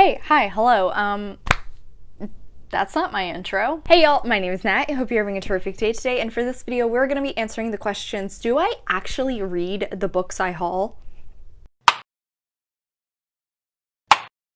Hey, hi, hello, that's not my intro. Hey y'all, my name is Nat. I hope you're having a terrific day today, and for this video, we're gonna be answering the questions, do I actually read the books I haul?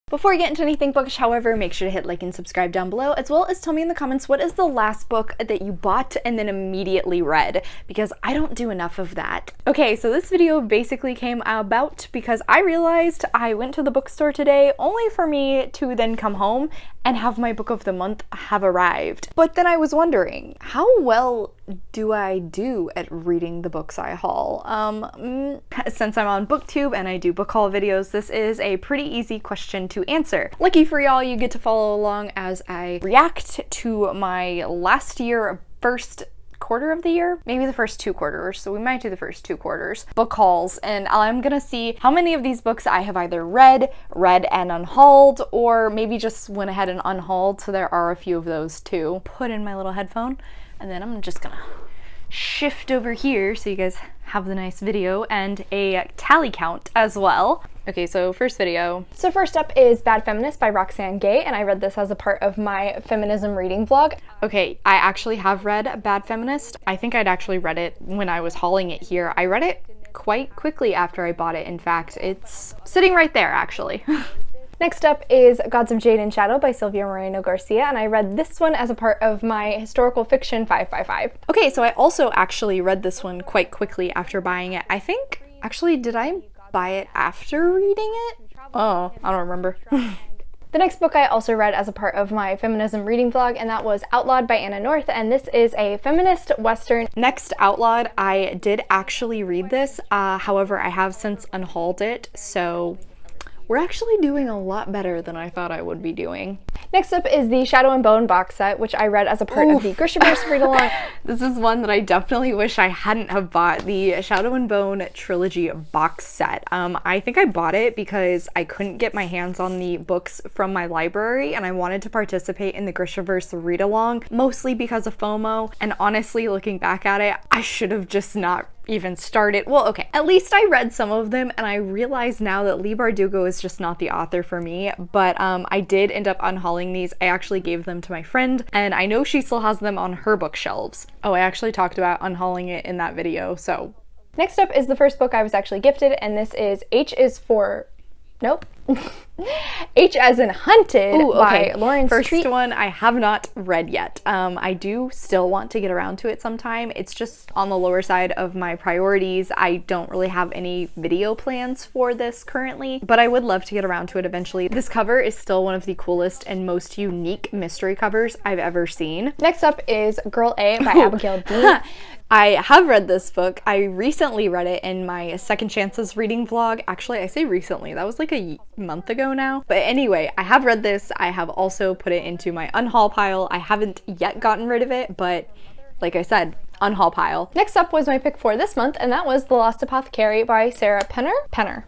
Before we get into anything bookish, however, make sure to hit like and subscribe down below, as well as tell me in the comments what is the last book that you bought and then immediately read, because I don't do enough of that. Okay, so this video basically came about because I realized I went to the bookstore today only for me to then come home and have my book of the month have arrived. But then I was wondering, how well do I do at reading the books I haul? Since I'm on BookTube and I do book haul videos, this is a pretty easy question to answer. Lucky for y'all, you get to follow along as I react to my last year, first quarter of the year, maybe the first 2 quarters, so we might do the first 2 quarters book hauls, and I'm gonna see how many of these books I have either read and unhauled, or maybe just went ahead and unhauled, so there are a few of those too. Put in my little headphone, and then I'm just gonna shift over here so you guys have the nice video and a tally count as well. Okay, so first video. So first up is Bad Feminist by Roxane Gay, and I read this as a part of my feminism reading vlog. Okay, I actually have read Bad Feminist. I think I'd actually read it when I was hauling it here. I read it quite quickly after I bought it. In fact, it's sitting right there, actually. Next up is Gods of Jade and Shadow by Silvia Moreno Garcia, and I read this one as a part of my historical fiction 5x5. Okay, so I also actually read this one quite quickly after buying it. I think, actually, did I buy it after reading it? Oh, I don't remember. The next book I also read as a part of my feminism reading vlog, and that was Outlawed by Anna North, and this is a feminist western. Next, Outlawed, I did actually read this, however, I have since unhauled it, so we're actually doing a lot better than I thought I would be doing. Next up is the Shadow and Bone box set, which I read as a part of the Grishaverse read-along. This is one that I definitely wish I hadn't have bought, the Shadow and Bone trilogy box set. I think I bought it because I couldn't get my hands on the books from my library, and I wanted to participate in the Grishaverse read-along, mostly because of FOMO, and honestly, looking back at it, I should have just not even started. Well, okay, at least I read some of them, and I realize now that Leigh Bardugo is just not the author for me, but I did end up unhauling these. I actually gave them to my friend, and I know she still has them on her bookshelves. Oh, I actually talked about unhauling it in that video, so. Next up is the first book I was actually gifted, and this is H as in Hunted by Lawrence First Treat. one I have not read yet. I do still want to get around to it sometime. It's just on the lower side of my priorities. I don't really have any video plans for this currently, but I would love to get around to it eventually. This cover is still one of the coolest and most unique mystery covers I've ever seen. Next up is Girl A by Abigail Dean. I have read this book. I recently read it in my Second Chances reading vlog. Actually, I say recently, that was like a month ago now. But anyway, I have read this. I have also put it into my unhaul pile. I haven't yet gotten rid of it, but like I said, unhaul pile. Next up was my pick for this month, and that was The Lost Apothecary by Sarah Penner.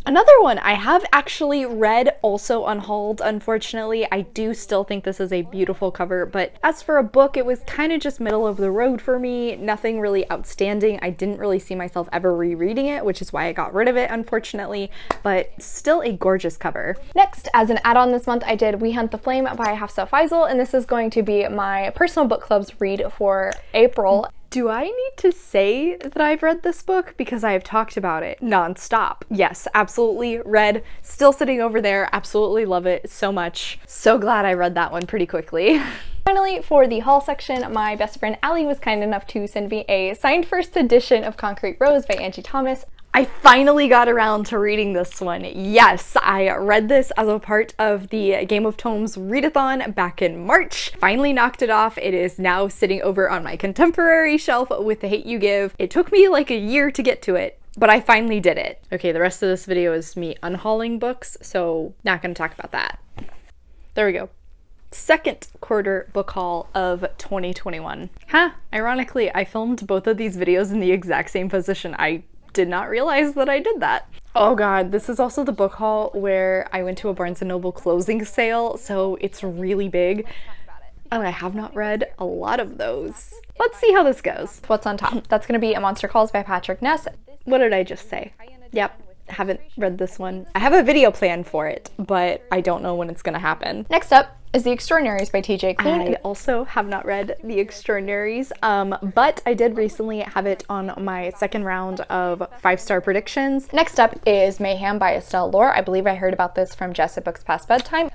Another one I have actually read, also unhauled, unfortunately. I do still think this is a beautiful cover, but as for a book, it was kind of just middle of the road for me. Nothing really outstanding. I didn't really see myself ever rereading it, which is why I got rid of it, unfortunately, but still a gorgeous cover. Next, as an add-on this month, I did We Hunt the Flame by Hafsa Faisal, and this is going to be my personal book club's read for April. Do I need to say that I've read this book? Because I have talked about it nonstop. Yes, absolutely read, still sitting over there, absolutely love it so much. So glad I read that one pretty quickly. Finally, for the haul section, my best friend Allie was kind enough to send me a signed first edition of Concrete Rose by Angie Thomas. I finally got around to reading this one. Yes, I read this as a part of the Game of Tomes readathon back in March. Finally knocked it off. It is now sitting over on my contemporary shelf with The Hate U Give. It took me like a year to get to it, but I finally did it. Okay, the rest of this video is me unhauling books, so not gonna talk about that. There we go. Second quarter book haul of 2021. Ironically, I filmed both of these videos in the exact same position. I did not realize that I did that. Oh god, this is also the book haul where I went to a Barnes & Noble closing sale, so it's really big. And I have not read a lot of those. Let's see how this goes. What's on top? That's going to be A Monster Calls by Patrick Ness. What did I just say? Yep. haven't read this one. I have a video plan for it, but I don't know when it's gonna happen. Next up is The Extraordinaries by TJ Klune. I also have not read The Extraordinaries, but I did recently have it on my second round of 5-star predictions. Next up is Mayhem by Estelle Lore. I believe I heard about this from Jess at Books Past Bedtime.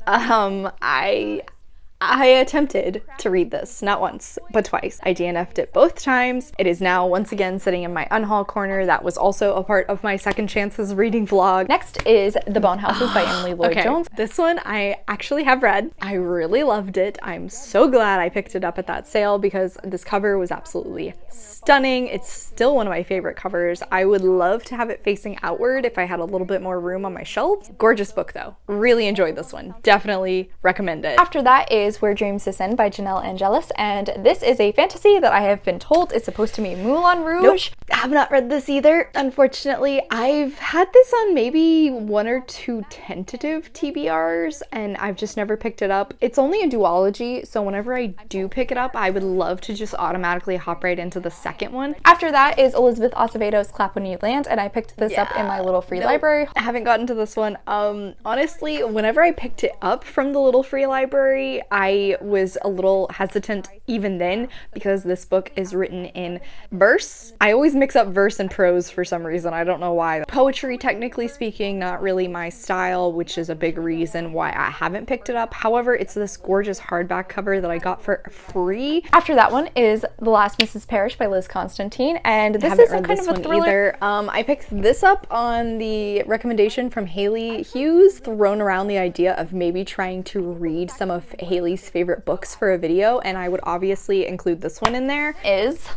I attempted to read this, not once, but twice. I DNF'd it both times. It is now once again sitting in my unhaul corner. That was also a part of my Second Chances reading vlog. Next is The Bone Houses by Emily Lloyd Jones. This one I actually have read. I really loved it. I'm so glad I picked it up at that sale because this cover was absolutely stunning. It's still one of my favorite covers. I would love to have it facing outward if I had a little bit more room on my shelves. Gorgeous book though. Really enjoyed this one. Definitely recommend it. After that is Where Dreams Descend by Janelle Angelis, and this is a fantasy that I have been told is supposed to be Moulin Rouge. Nope, have not read this either, unfortunately. I've had this on maybe 1 or 2 tentative TBRs, and I've just never picked it up. It's only a duology, so whenever I do pick it up, I would love to just automatically hop right into the second one. After that is Elizabeth Acevedo's Clap When You Land, and I picked this up in my little free library. I haven't gotten to this one. Honestly, whenever I picked it up from the little free library, I was a little hesitant even then because this book is written in verse. I always mix up verse and prose for some reason. I don't know why. Poetry, technically speaking, not really my style, which is a big reason why I haven't picked it up. However, it's this gorgeous hardback cover that I got for free. After that one is The Last Mrs. Parrish by Liz Constantine, and this is kind of a thriller. I picked this up on the recommendation from Haley Hughes, thrown around the idea of maybe trying to read some of Haley's favorite books for a video, and I would obviously include this one in there. Is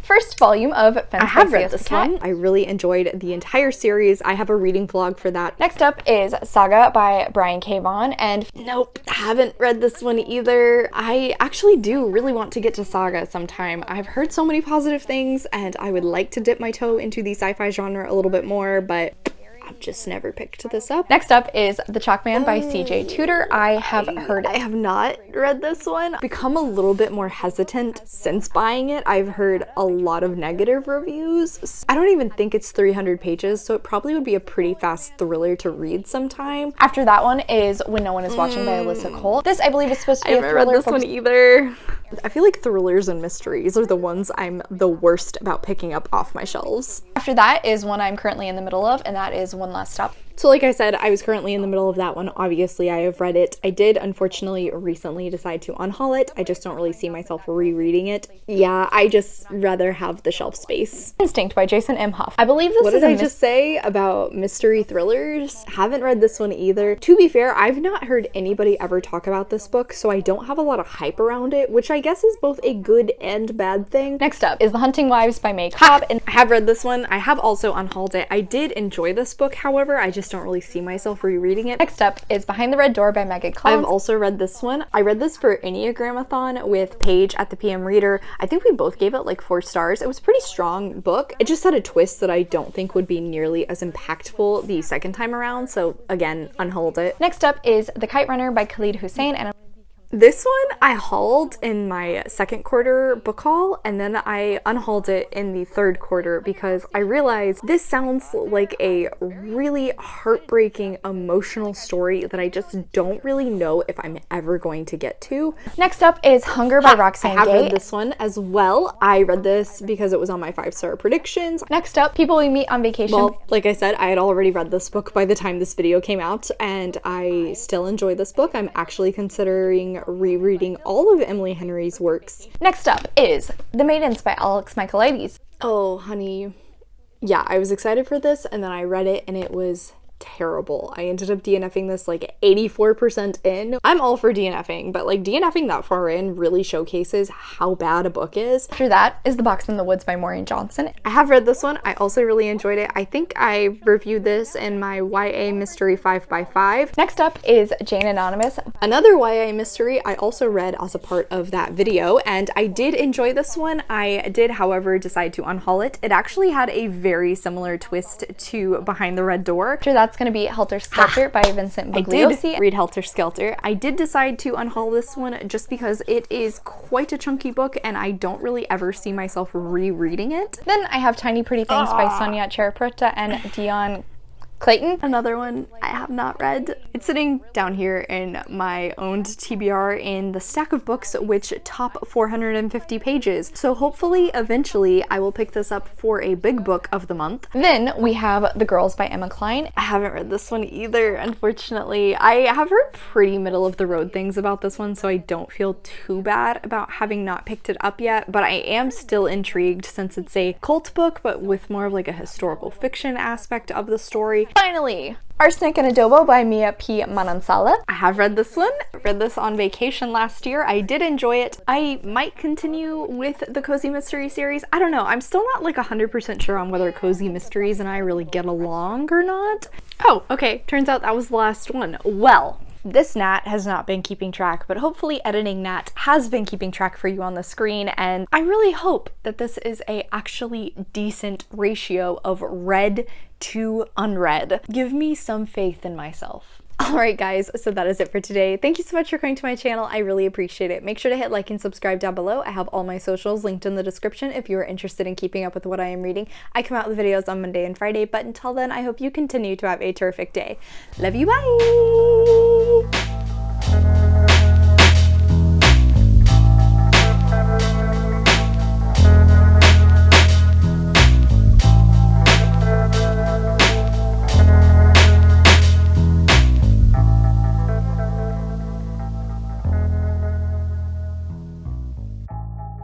first volume of Fence. I have read this one. I really enjoyed the entire series. I have a reading vlog for that. Next up is Saga by Brian K. Vaughan, and nope, haven't read this one either. I actually do really want to get to Saga sometime. I've heard so many positive things, and I would like to dip my toe into the sci-fi genre a little bit more, but I've just never picked this up. Next up is The Chalkman by CJ Tudor. I have not read this one. Become a little bit more hesitant since buying it. I've heard a lot of negative reviews. I don't even think it's 300 pages, so it probably would be a pretty fast thriller to read sometime. After that one is When No One Is Watching by Alyssa Cole. This I believe is supposed to be a thriller. I haven't read this one either. I feel like thrillers and mysteries are the ones I'm the worst about picking up off my shelves. After that is one I'm currently in the middle of, and that is One Last Stop. So like I said, I was currently in the middle of that one. Obviously, I have read it. I did, unfortunately, recently decide to unhaul it. I just don't really see myself rereading it. Yeah, I just rather have the shelf space. Instinct by Jason M. Huff. I believe this is What did I just say about mystery thrillers? Haven't read this one either. To be fair, I've not heard anybody ever talk about this book, so I don't have a lot of hype around it, which I guess is both a good and bad thing. Next up is The Hunting Wives by May Cobb, and I have read this one. I have also unhauled it. I did enjoy this book, however, I just don't really see myself rereading it. Next up is Behind the Red Door by Megan Collins. I've also read this one. I read this for Enneagramathon with Paige at the PM Reader. I think we both gave it like 4 stars. It was a pretty strong book. It just had a twist that I don't think would be nearly as impactful the second time around, so again, unhauled it. Next up is The Kite Runner by Khalid Hussein, and this one I hauled in my second quarter book haul, and then I unhauled it in the third quarter because I realized this sounds like a really heartbreaking, emotional story that I just don't really know if I'm ever going to get to. Next up is Hunger by Roxane Gay. I have read this one as well. I read this because it was on my 5-star predictions. Next up, People We Meet on Vacation. Well, like I said, I had already read this book by the time this video came out, and I still enjoy this book. I'm actually considering rereading all of Emily Henry's works. Next up is The Maidens by Alex Michaelides. Oh, honey. Yeah, I was excited for this, and then I read it, and it was terrible. I ended up DNFing this like 84% in. I'm all for DNFing, but like DNFing that far in really showcases how bad a book is. After that is The Box in the Woods by Maureen Johnson. I have read this one. I also really enjoyed it. I think I reviewed this in my YA Mystery 5x5. Next up is Jane Anonymous. Another YA mystery I also read as a part of that video, and I did enjoy this one. I did, however, decide to unhaul it. It actually had a very similar twist to Behind the Red Door. After that's going to be Helter Skelter by Vincent Bugliosi. I did read Helter Skelter. I did decide to unhaul this one just because it is quite a chunky book and I don't really ever see myself rereading it. Then I have Tiny Pretty Things by Sonia Cheraprota and Dion Clayton, another one I have not read. It's sitting down here in my owned TBR in the stack of books which top 450 pages. So hopefully eventually I will pick this up for a big book of the month. Then we have The Girls by Emma Cline. I haven't read this one either, unfortunately. I have heard pretty middle of the road things about this one, so I don't feel too bad about having not picked it up yet, but I am still intrigued since it's a cult book, but with more of like a historical fiction aspect of the story. Finally, Arsenic and Adobo by Mia P. Manansala. I have read this one. I read this on vacation last year. I did enjoy it. I might continue with the Cozy Mystery series. I don't know. I'm still not like 100% sure on whether Cozy Mysteries and I really get along or not. Oh, okay. Turns out that was the last one. Well, this Nat has not been keeping track, but hopefully editing Nat has been keeping track for you on the screen, and I really hope that this is a actually decent ratio of read to unread. Give me some faith in myself. Alright guys, so that is it for today. Thank you so much for coming to my channel. I really appreciate it. Make sure to hit like and subscribe down below. I have all my socials linked in the description if you are interested in keeping up with what I am reading. I come out with videos on Monday and Friday, but until then, I hope you continue to have a terrific day. Love you, bye!